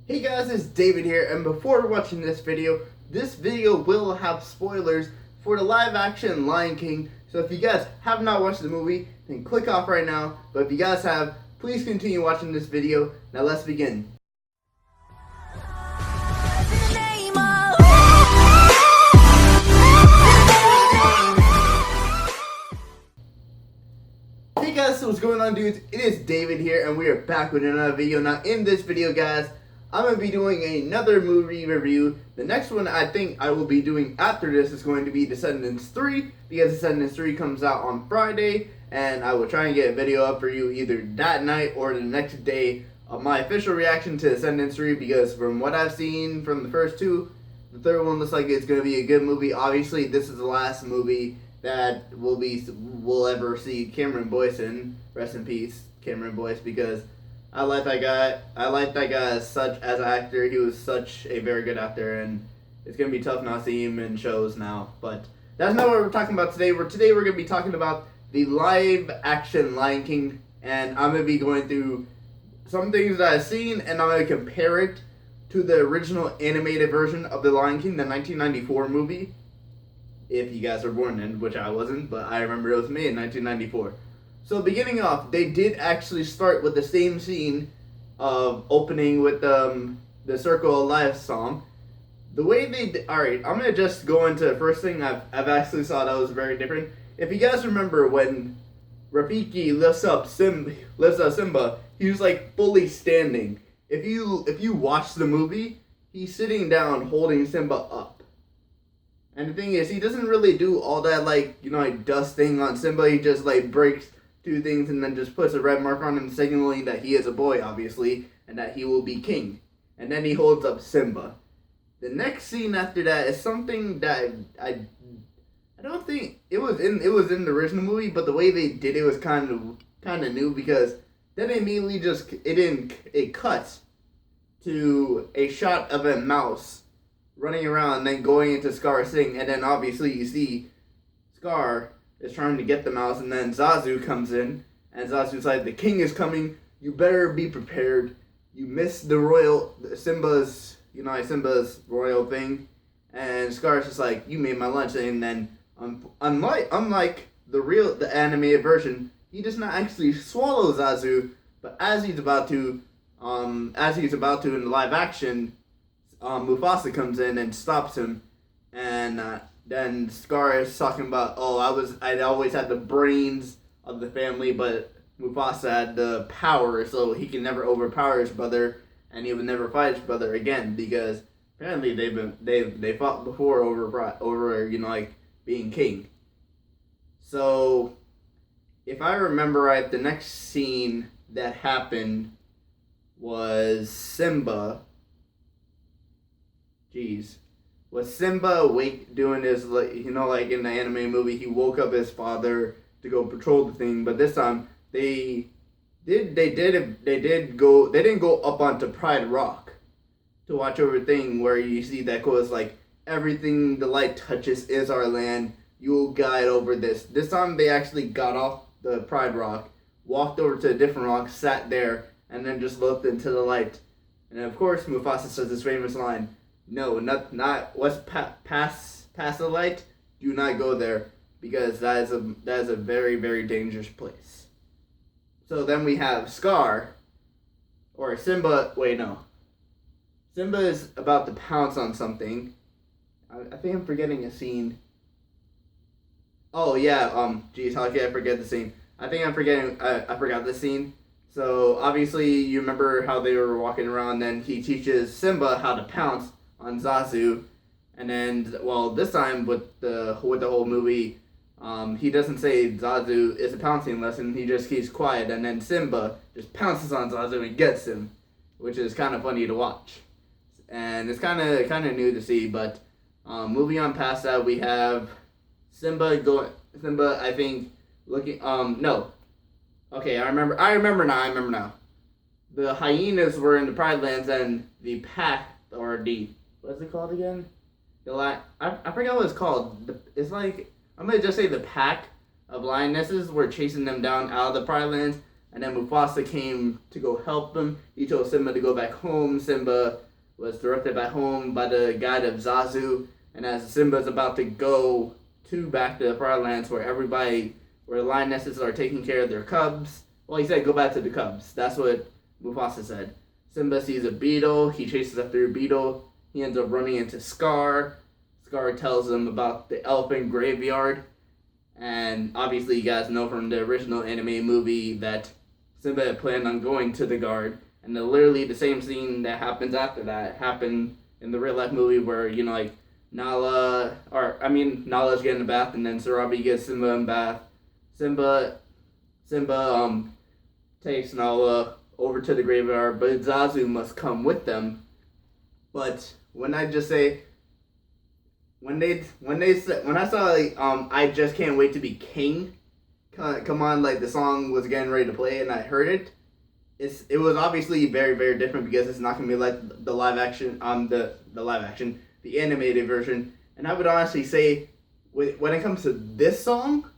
Hey guys, it's David here, and before watching this video will have spoilers for the live action Lion King. So if you guys have not watched the movie, then click off right now. But if you guys have, please continue watching this video. Now let's begin. Hey guys, so what's going on, dudes? It is David here, and we are back with another video. Now in this video, guys, I'm going to be doing another movie review. The next one I think I will be doing after this is going to be Descendants 3, because Descendants 3 comes out on Friday, and I will try and get a video up for you either that night or the next day of my official reaction to Descendants 3, because from what I've seen from the first two, the third one looks like it's going to be a good movie. Obviously, this is the last movie that we'll ever see Cameron Boyce in. Rest in peace, Cameron Boyce, because I like that guy. I like that guy as an actor. He was such a very good actor, and it's gonna be tough not seeing him in shows now. But that's not what we're talking about today. Today we're gonna be talking about the live action Lion King, and I'm gonna be going through some things that I've seen, and I'm gonna compare it to the original animated version of the Lion King, the 1994 movie. If you guys were born then, which I wasn't, but I remember it was made in 1994. So beginning off, they did actually start with the same scene of opening with the Circle of Life song. The way they did, alright, I'm going to just go into the first thing I've actually saw that was very different. If you guys remember when Rafiki lifts up Simba, he was like fully standing. If you watch the movie, he's sitting down holding Simba up. And the thing is, he doesn't really do all that like dust thing on Simba. He just like breaks two things and then just puts a red mark on him, signaling that he is a boy, obviously, and that he will be king. And then he holds up Simba. The next scene after that is something that I don't think it was in the original movie, but the way they did it was kind of new, because then immediately it cuts to a shot of a mouse running around and then going into Scar's thing, and then obviously you see Scar is trying to get the mouse, and then Zazu comes in, and Zazu's like, the king is coming, you better be prepared. You missed Simba's royal thing, and Scar's just like, you made my lunch. And then unlike the animated version, he does not actually swallow Zazu, but as he's about to in the live action, Mufasa comes in and stops him, and then Scar is talking about, I always had the brains of the family, but Mufasa had the power, so he can never overpower his brother, and he would never fight his brother again, because apparently they fought before over being king. So if I remember right, the next scene that happened was Simba. Was Simba awake doing his, like in the anime movie, he woke up his father to go patrol the thing, but this time they didn't go up onto Pride Rock to watch over the thing where you see that goes like, everything the light touches is our land, you will guide over this. This time they actually got off the Pride Rock, walked over to a different rock, sat there, and then just looked into the light. And of course Mufasa says this famous line, no, not what's past the light. Do not go there, because that is a very, very dangerous place. So then we have Scar, or Simba. Wait, no. Simba is about to pounce on something. I think I'm forgetting a scene. Oh yeah. How can I forget the scene? I think I'm forgetting. I forgot the scene. So obviously you remember how they were walking around. Then he teaches Simba how to pounce on Zazu, and then this time with the whole movie, he doesn't say Zazu is a pouncing lesson. He just keeps quiet, and then Simba just pounces on Zazu and gets him, which is kind of funny to watch, and it's kind of new to see. But moving on past that, we have Simba, I think, looking. No. Okay, I remember now. The hyenas were in the Pride Lands, and the pack, or the, what's it called again? I forgot what it's called. It's like, I'm gonna just say the pack of lionesses were chasing them down out of the Pride Lands, and then Mufasa came to go help them. He told Simba to go back home. Simba was directed back home by the guide of Zazu, and as Simba's about to go back to the Frontlands where lionesses are taking care of their cubs. Well, he said go back to the cubs. That's what Mufasa said. Simba sees a beetle. He chases after a beetle. He ends up running into Scar. Scar tells him about the elephant graveyard. And obviously you guys know from the original anime movie that Simba had planned on going to the guard. And literally the same scene that happens after that happened in the real life movie where, Nala's getting a bath and then Sarabi gets Simba in bath. Simba takes Nala over to the graveyard, but Zazu must come with them. But when I saw I just can't wait to be king, come on, like the song was getting ready to play and I heard it. It was obviously very, very different because it's not gonna be like the live action, the animated version. And I would honestly say, when it comes to this song,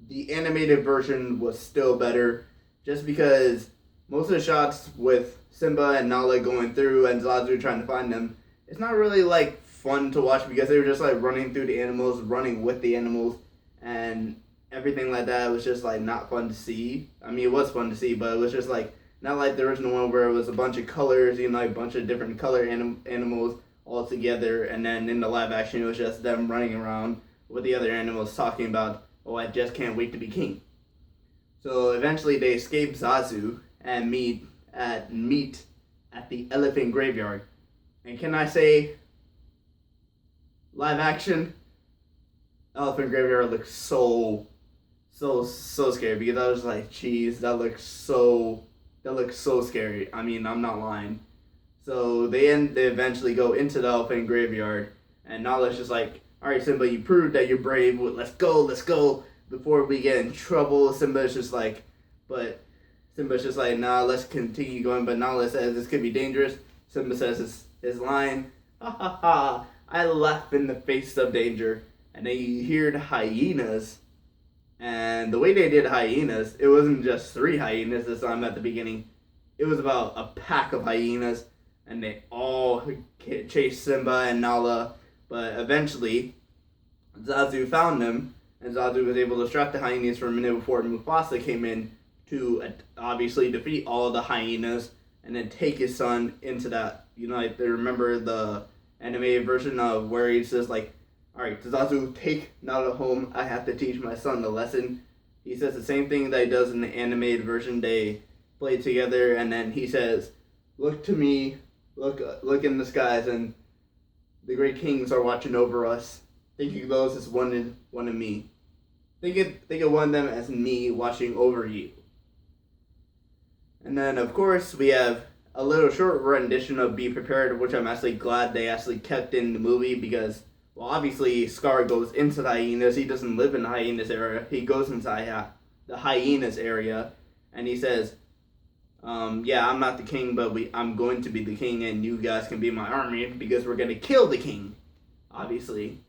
the animated version was still better, just because most of the shots with Simba and Nala going through and Zazu trying to find them, it's not really like fun to watch because they were just like running through the animals, running with the animals, and everything like that. It was just like not fun to see. I mean, it was fun to see, but it was just like not like the original one where it was a bunch of colors, like a bunch of different color animals all together, and then in the live action it was just them running around with the other animals talking about, oh, I just can't wait to be king. So eventually they escape Zazu and meet at the elephant graveyard. And can I say, live action elephant graveyard looks so scary, because I was like, geez, that looks so scary. I mean, I'm not lying. So they eventually go into the elephant graveyard, and Nala's just like, all right, Simba, you proved that you're brave. Let's go. Before we get in trouble, Simba's just like, nah, let's continue going. But Nala says this could be dangerous. Simba says his line, ha ha ha, I laugh in the face of danger. And then you hear the hyenas. And the way they did hyenas, it wasn't just 3 hyenas this time at the beginning. It was about a pack of hyenas. And they all chased Simba and Nala. But eventually, Zazu found them. And Zazu was able to distract the hyenas for a minute before Mufasa came in to obviously defeat all the hyenas and then take his son into that. Like, they remember the animated version of where he says, like, alright, Zazu, take Nala home. I have to teach my son the lesson. He says the same thing that he does in the animated version. They play together, and then he says, look to me, look in the skies, and the great kings are watching over us. Think of those as one of me. Think of one of them as me watching over you. And then, of course, we have a little short rendition of Be Prepared, which I'm actually glad they actually kept in the movie because, well, obviously, Scar goes into the hyenas. He doesn't live in the hyenas area. He goes inside the hyenas area, and he says, yeah, I'm not the king, but I'm going to be the king, and you guys can be my army because we're going to kill the king, obviously.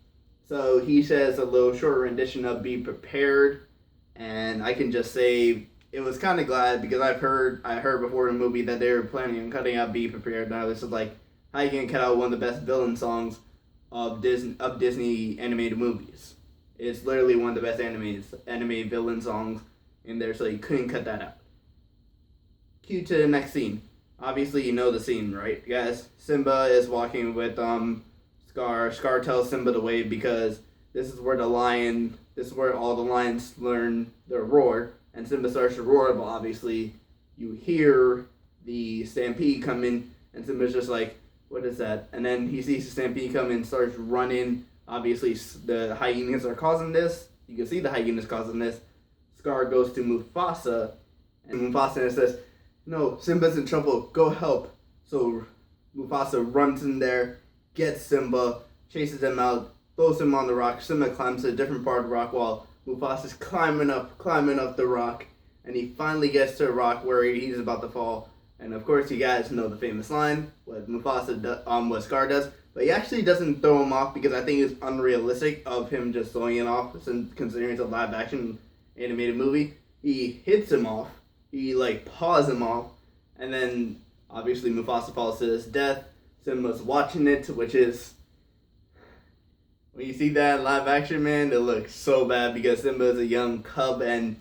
So he says a little short rendition of Be Prepared, and I can just say it was kind of glad because I heard before the movie that they were planning on cutting out Be Prepared, and I was just like, how are you going to cut out one of the best villain songs of Disney animated movies? It's literally one of the best animated villain songs in there, so you couldn't cut that out. Cue to the next scene. Obviously, you know the scene, right, guys? Simba is walking with Scar. Scar tells Simba the way because this is where all the lions learn their roar. And Simba starts to roar, but obviously you hear the stampede coming, and Simba's just like, what is that? And then he sees the stampede come and starts running. Obviously, the hyenas are causing this. You can see the hyenas causing this. Scar goes to Mufasa, and Mufasa says, no, Simba's in trouble, go help. So Mufasa runs in there, gets Simba, chases him out, throws him on the rock. Simba climbs to a different part of the rock while Mufasa's climbing up the rock, and he finally gets to a rock where he's about to fall. And of course, you guys know the famous line, what Scar does, but he actually doesn't throw him off because I think it's unrealistic of him just throwing it off, since considering it's a live-action animated movie. He hits him off. he like paws him off, and then obviously Mufasa falls to his death. Simba's watching it, which is, when you see that in live action, man, it looks so bad because Simba is a young cub, and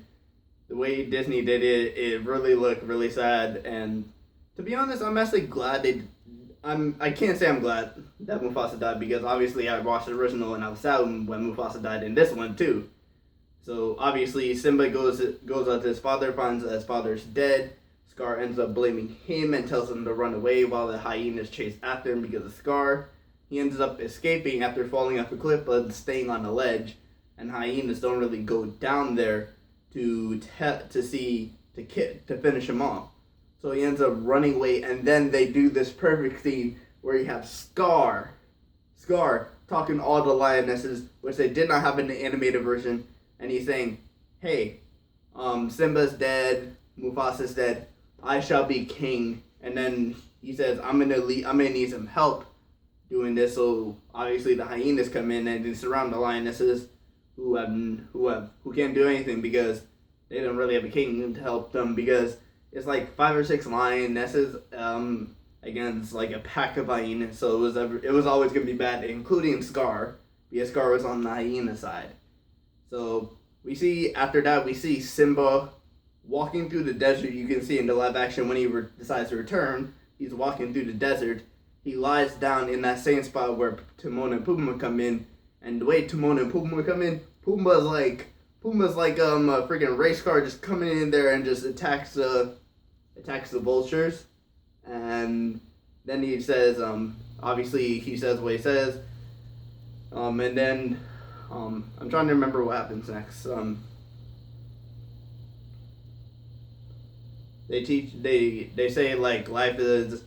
the way Disney did it, it really looked really sad. And to be honest, I'm actually glad I can't say I'm glad that Mufasa died, because obviously I watched the original and I was sad when Mufasa died in this one too. So obviously Simba goes out to his father, finds that his father's dead. Scar ends up blaming him and tells him to run away while the hyenas chase after him because of Scar. He ends up escaping after falling off a cliff but staying on a ledge, and hyenas don't really go down there to finish him off. So he ends up running away, and then they do this perfect scene where you have Scar talking to all the lionesses, which they did not have in the animated version, and he's saying, "Hey, Simba's dead, Mufasa's dead, I shall be king." And then he says, I'm gonna need some help doing this. So obviously the hyenas come in and they surround the lionesses who can't do anything because they don't really have a king to help them, because it's like 5 or 6 lionesses against like a pack of hyenas. So it was always gonna be bad, including Scar, because Scar was on the hyena side. So after that we see Simba walking through the desert. You can see in the live action when he decides to return, he's walking through the desert. He lies down in that same spot where Timon and Pumbaa come in, and the way Timon and Pumbaa come in, Pumbaa's like a freaking race car just coming in there and just attacks the vultures. And then he says, obviously he says what he says, and then I'm trying to remember what happens next. They say like life is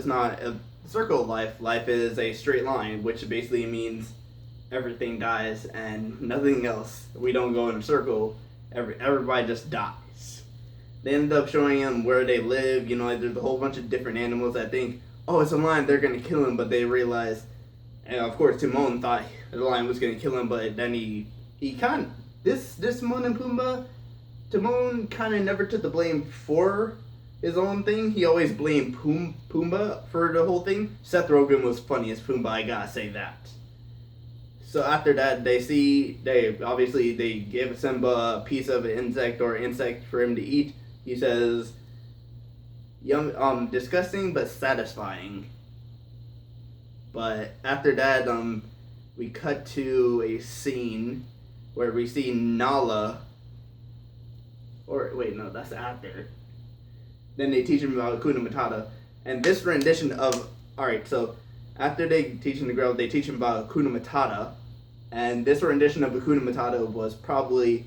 not a circle of life. Life is a straight line, which basically means everything dies and nothing else. We don't go in a circle. Everybody just dies. They end up showing them where they live. You know, like, there's a whole bunch of different animals that think, oh, it's a lion, they're gonna kill him, but they realize, and of course Timon thought the lion was gonna kill him, but then he kind of, this Timon and Pumbaa, Timon kind of never took the blame for his own thing. He always blamed Pumbaa for the whole thing. Seth Rogen was funny as Pumbaa, I gotta say that. So after that, they give Simba a piece of an insect for him to eat. He says, "Yum, disgusting but satisfying." But after that, we cut to a scene where we see Nala. Or wait, no, that's after. Then they teach him about Hakuna Matata, and this rendition of so after they teach him the girl, they teach him about Hakuna Matata, and this rendition of Hakuna Matata was probably,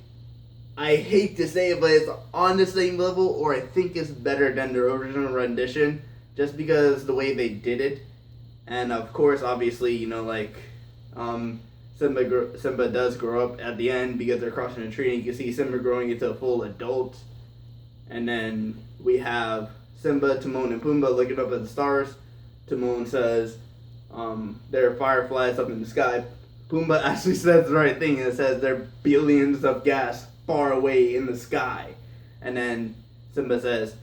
I hate to say it, but it's on the same level, or I think it's better than the original rendition, just because the way they did it. And of course, obviously, you know, like Simba does grow up at the end because they're crossing a tree, and you can see Simba growing into a full adult. And then we have Simba, Timon, and Pumbaa looking up at the stars. Timon says, there are fireflies up in the sky. Pumbaa actually says the right thing, and it says there are billions of gas far away in the sky. And then Simba says,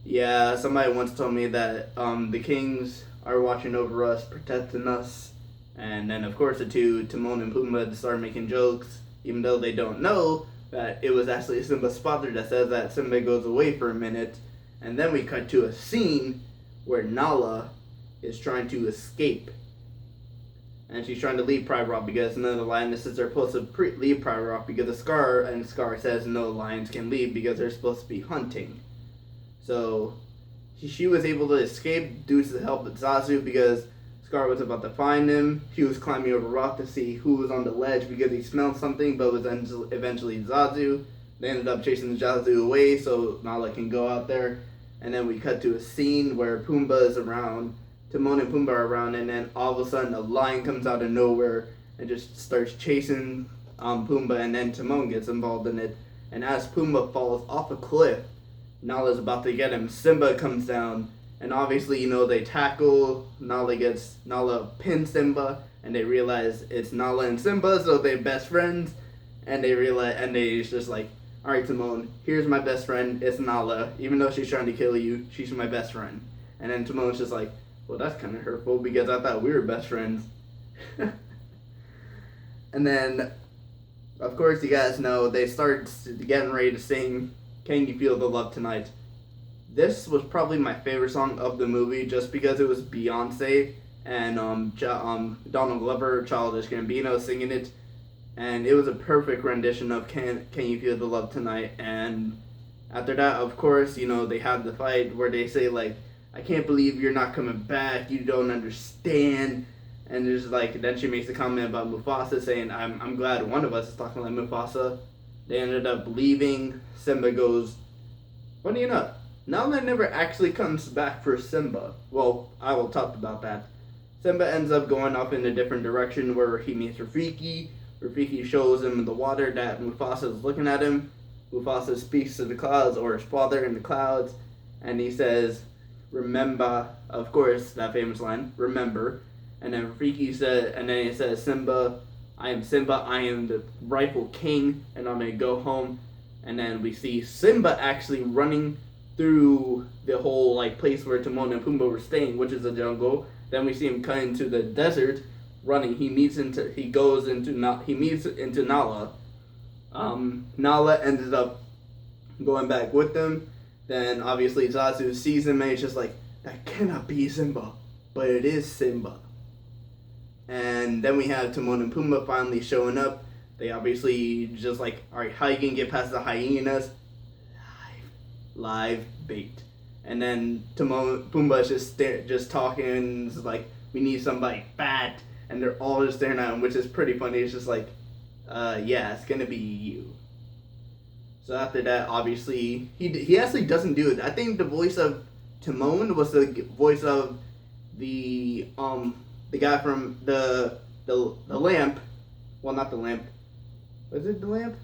yeah, somebody once told me that the kings are watching over us, protecting us. And then, of course, the two, Timon and Pumbaa, start making jokes, even though they don't know that it was actually Simba's father that says that. Simba goes away for a minute, and then we cut to a scene where Nala is trying to escape. And she's trying to leave Pride Rock because none of the lionesses are supposed to leave Pride Rock because of Scar, and Scar says no lions can leave because they're supposed to be hunting. So she was able to escape due to the help of Zazu because Scar was about to find him. He was climbing over a rock to see who was on the ledge because he smelled something, but it was eventually Zazu. They ended up chasing Zazu away so Nala can go out there. And then we cut to a scene where Pumbaa is around, Timon and Pumbaa are around, and then all of a sudden a lion comes out of nowhere and just starts chasing Pumbaa, and then Timon gets involved in it. And as Pumbaa falls off a cliff, Nala's about to get him. Simba comes down. And obviously, you know, they tackle, Nala pins Simba, and they realize it's Nala and Simba, so they're best friends, and they just like, alright Timon, here's my best friend, it's Nala. Even though she's trying to kill you, she's my best friend. And then Timon's just like, well, that's kind of hurtful because I thought we were best friends. And then, of course, you guys know, they start getting ready to sing Can You Feel the Love Tonight. This was probably my favorite song of the movie just because it was Beyonce and Donald Glover, Childish Gambino singing it. And it was a perfect rendition of Can You Feel the Love Tonight. And after that, of course, you know, they have the fight where they say, like, I can't believe you're not coming back, you don't understand. And there's like, then she makes a comment about Mufasa saying, I'm glad one of us is talking like Mufasa. They ended up leaving. Simba goes, funny enough, Nala never actually comes back for Simba. Well, I will talk about that. Simba ends up going off in a different direction where he meets Rafiki. Rafiki shows him in the water that Mufasa is looking at him. Mufasa speaks to the clouds, or his father in the clouds, and he says, remember, of course, that famous line, remember. And then Rafiki said, and then he says, Simba, I am the rightful king, and I'm gonna go home. And then we see Simba actually running through the whole like place where Timon and Pumbaa were staying, which is a jungle. Then we see him cut into the desert, running. He meets into Nala. Nala ended up going back with them. Then obviously Zazu sees him and he's just like, that cannot be Simba, but it is Simba. And then we have Timon and Pumbaa finally showing up. They obviously just like, alright, how you gonna get past the hyenas? Live bait. And then Pumbaa's just talking, it's like, we need somebody fat. And they're all just staring at him, which is pretty funny. It's just like, yeah, it's gonna be you. So after that, obviously, he actually doesn't do it. I think the voice of Timon was the voice of the guy from the lamp. Well, not the lamp. Was it the lamp?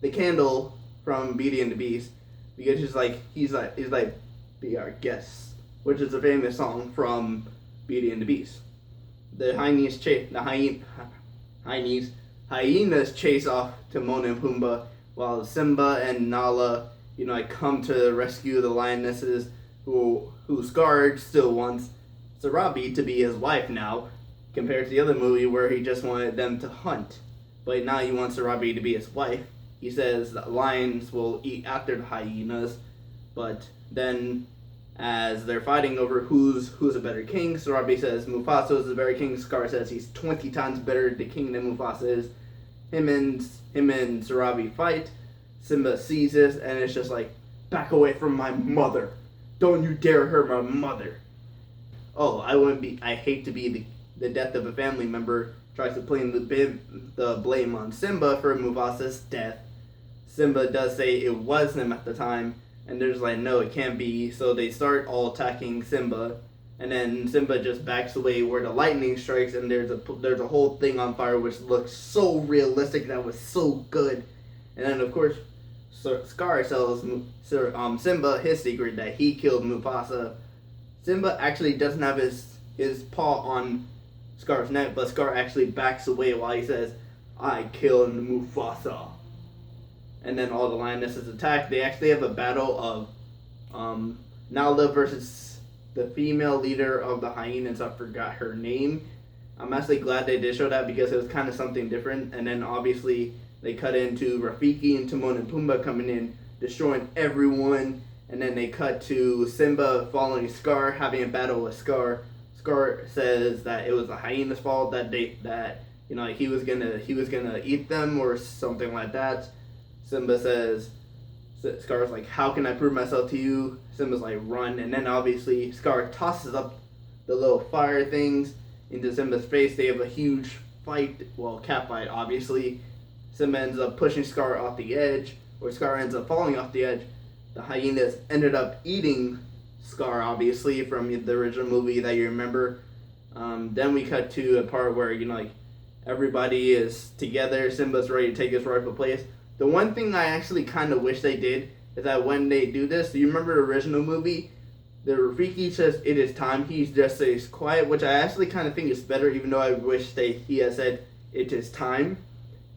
The candle from Beauty and the Beast. Because he's like, be our guest, which is a famous song from Beauty and the Beast. The hyenas chase off Timon and Pumbaa, while Simba and Nala, you know, like come to rescue the lionesses, who Scar still wants Sarabi to be his wife now, compared to the other movie where he just wanted them to hunt. But now he wants Sarabi to be his wife. He says that lions will eat after the hyenas, but then as they're fighting over who's a better king, Sarabi says Mufasa is the better king. Scar says he's 20 times better the king than Mufasa is. Him and Sarabi fight. Simba sees this and it's just like, back away from my mother. Don't you dare hurt my mother. Oh, I hate to be the death of a family member. Tries to blame the blame on Simba for Mufasa's death. Simba does say it was him at the time, and they're just like, no, it can't be. So they start all attacking Simba, and then Simba just backs away where the lightning strikes, and there's a whole thing on fire, which looks so realistic. That was so good. And then of course, Scar tells Simba his secret that he killed Mufasa. Simba actually doesn't have his paw on Scar's neck, but Scar actually backs away while he says, I killed Mufasa. And then all the lionesses attack. They actually have a battle of Nala versus the female leader of the hyenas. I forgot her name. I'm actually glad they did show that because it was kind of something different. And then obviously they cut into Rafiki and Timon and Pumbaa coming in, destroying everyone. And then they cut to Simba following Scar, having a battle with Scar. Scar says that it was the hyena's fault that you know, he was gonna eat them or something like that. Simba says, Scar's like, how can I prove myself to you? Simba's like, run. And then obviously Scar tosses up the little fire things into Simba's face. They have a huge fight, well, cat fight obviously. Simba ends up pushing Scar off the edge, or Scar ends up falling off the edge. The hyenas ended up eating Scar, obviously, from the original movie that you remember. Then we cut to a part where, you know, like, everybody is together. Simba's ready to take his rightful place. The one thing I actually kind of wish they did is that when they do this, do you remember the original movie? The Rafiki says, it is time. He just stays quiet, which I actually kind of think is better, even though I wish he had said, it is time.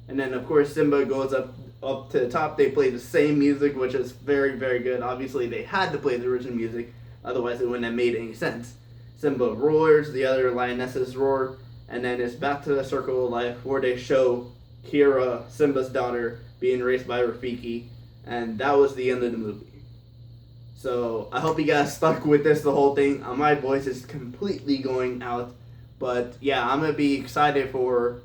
And then, of course, Simba goes up up to the top. They played the same music, which is very, very good. Obviously, they had to play the original music, otherwise it wouldn't have made any sense. Simba roars, the other lionesses roar, and then it's back to the circle of life where they show Kira, Simba's daughter, being raised by Rafiki, and that was the end of the movie. So I hope you guys stuck with this the whole thing. My voice is completely going out, but yeah, I'm gonna be excited for.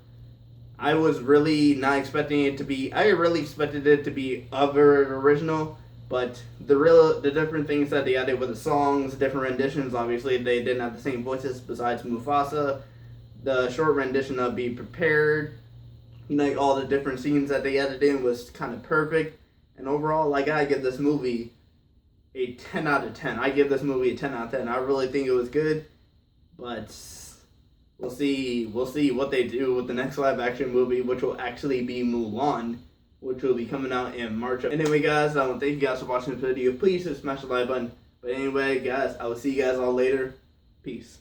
I was really not expecting it to be. I really expected it to be other original, but the different things that they added with the songs, different renditions. Obviously, they didn't have the same voices besides Mufasa. The short rendition of "Be Prepared," all the different scenes that they added in was kind of perfect. And overall, I gotta give this movie a 10 out of 10. I give this movie a 10 out of 10. I really think it was good, but we'll see what they do with the next live action movie, which will actually be Mulan, which will be coming out in March. Anyway, guys, I want to thank you guys for watching this video. Please just smash the like button. But anyway, guys, I will see you guys all later. Peace.